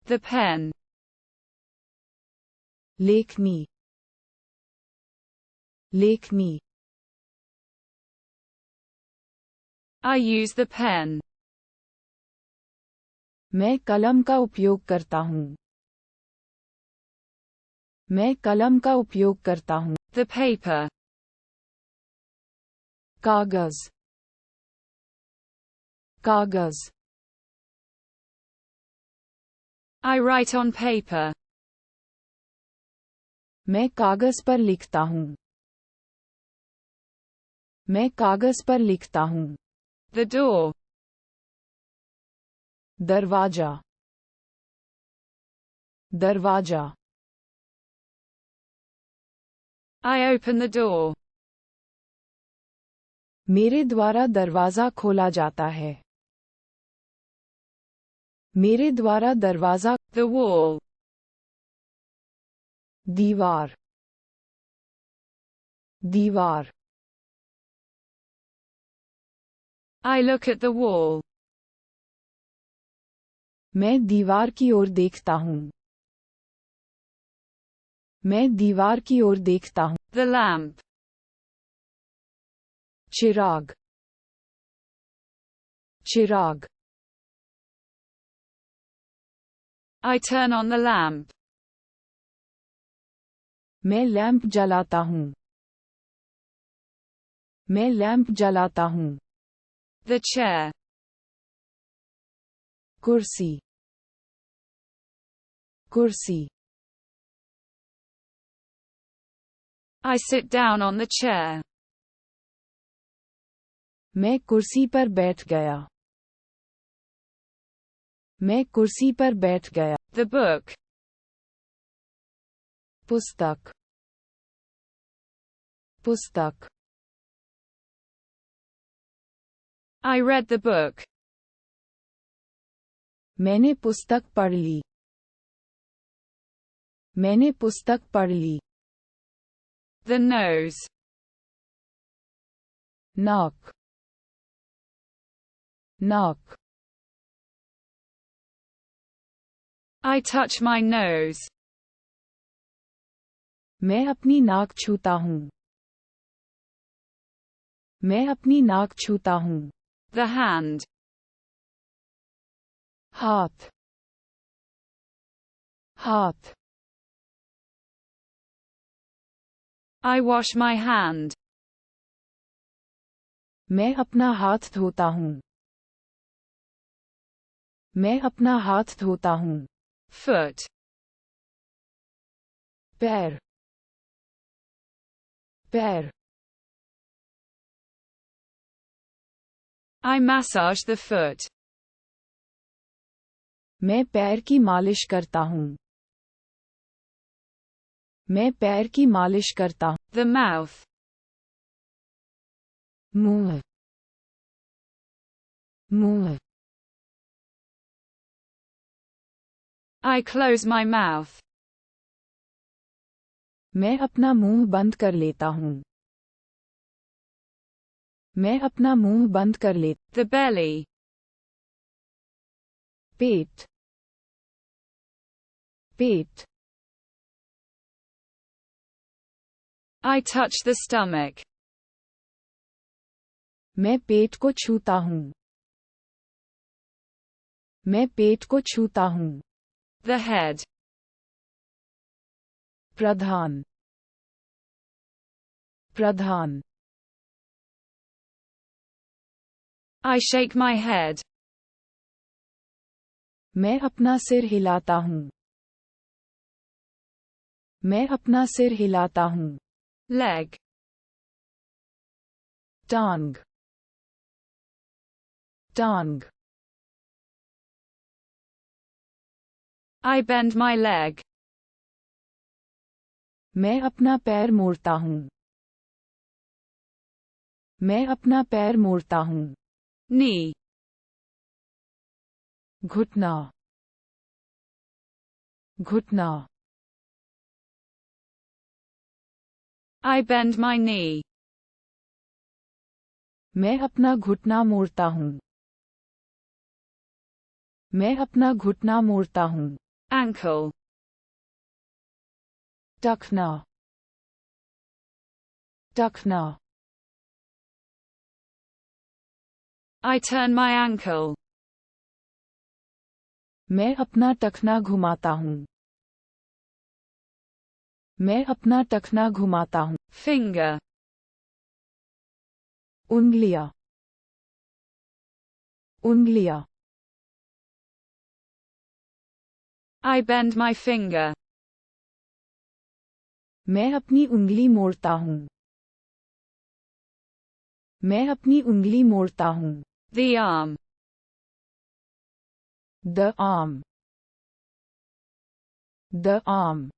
The pen. लेखनी, लेखनी. I use the pen. मैं कलम का उपयोग करता हूँ. मैं कलम का उपयोग करता हूँ. The paper. कागज, कागज. I write on paper. मैं कागज पर लिखता हूँ. मैं कागज पर लिखता हूँ. The door. दरवाजा, दरवाजा. I open the door. मेरे द्वारा दरवाजा खोला जाता है. मेरे द्वारा दरवाजा. The wall. दीवार, दीवार. I look at the wall. मैं दीवार की ओर देखता हूँ. मैं दीवार की ओर देखता हूँ. The lamp. Chirag, Chirag. I turn on the lamp. मैं लैंप जलाता हूँ. मैं लैंप जलाता हूँ. The chair. कुर्सी, कुर्सी. I sit down on the chair. मैं कुर्सी पर बैठ गया. मैं कुर्सी पर बैठ गया. The book. पुस्तक, पुस्तक. I read the book. मैंने पुस्तक पढ़ ली. मैंने पुस्तक पढ़ ली. The nose. नाक, नाक. I touch my nose. मैं अपनी नाक छूता हूँ. मैं अपनी नाक छूता हूँ. The hand. हाथ, हाथ. I wash my hand. मैं अपना हाथ धोता हूँ. मैं अपना हाथ धोता हूँ. Foot. पैर, पैर. I massage the foot. मैं पैर की मालिश करता हूँ. मैं पैर की मालिश करता हूँ. The mouth. मुंह, मुंह. I close my mouth. मैं अपना मुंह बंद कर लेता हूँ. मैं अपना मुंह बंद कर ले. The belly. Pet, pet. I touch the stomach. मैं पेट को छूता हूँ. मैं पेट को छूता हूँ. The head. Pradhan, Pradhan. I shake my head. मैं अपना सिर हिलाता हूँ. मैं अपना सिर हिलाता हूँ. Leg. टांग, टांग. I bend my leg. मैं अपना पैर मोड़ता हूँ. मैं अपना पैर मोड़ता हूँ. Knee. घुटना, घुटना. I bend my knee. मैं अपना घुटना मोड़ता हूँ. मैं अपना घुटना मोड़ता हूँ. ankle, टखना टखना I turn my ankle, मैं अपना टखना घुमाता हूँ मैं अपना टखना घुमाता हूँ finger, उंगलियां उंगलियां I bend my finger, मैं अपनी उंगली मोड़ता हूँ मैं अपनी उंगली मोड़ता हूँ the arm, the arm the arm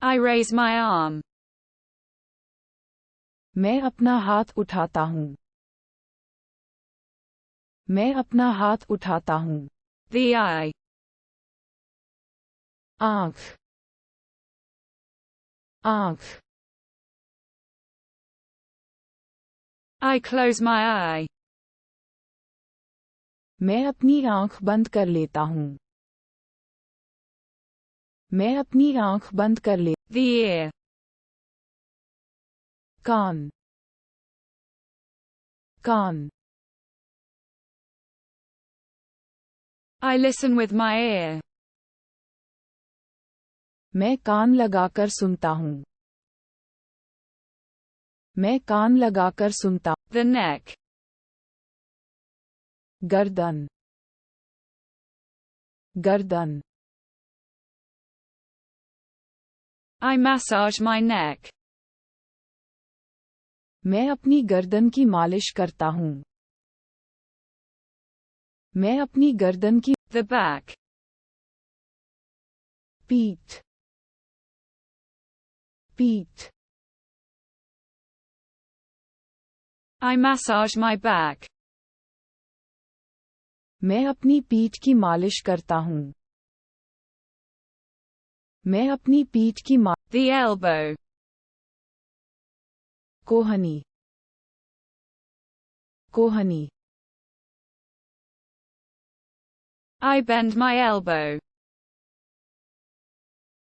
I raise my arm, मैं अपना हाथ उठाता हूँ मैं अपना हाथ उठाता हूँ the eye, आँख आँख I close my eye, मैं अपनी आँख बंद कर लेता हूँ मैं अपनी आँख बंद कर ले the ear, can't can't I listen with my ear, मैं कान लगाकर सुनता हूँ मैं कान लगाकर सुनता the neck, गर्दन गर्दन I massage my neck, मैं अपनी गर्दन की मालिश करता हूँ मैं अपनी गर्दन की the back, पीठ पीठ I massage my back, मैं अपनी पीठ की मालिश करता हूँ मैं अपनी पीठ की the elbow, कोहनी कोहनी I bend my elbow,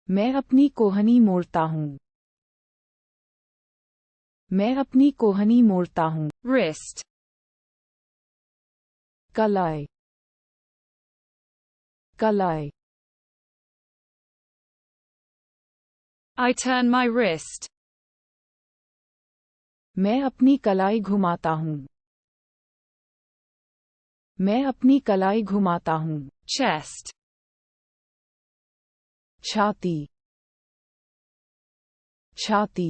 मैं अपनी कोहनी मोड़ता हूँ मैं अपनी कोहनी मोड़ता हूँ wrist, कलाई कलाई I turn my wrist, मैं अपनी कलाई घुमाता हूँ मैं अपनी कलाई घुमाता हूँ chest, छाती छाती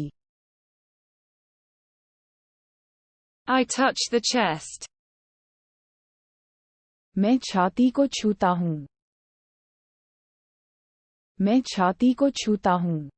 I touch the chest, मैं छाती को छूता हूँ मैं छाती को छूता हूँ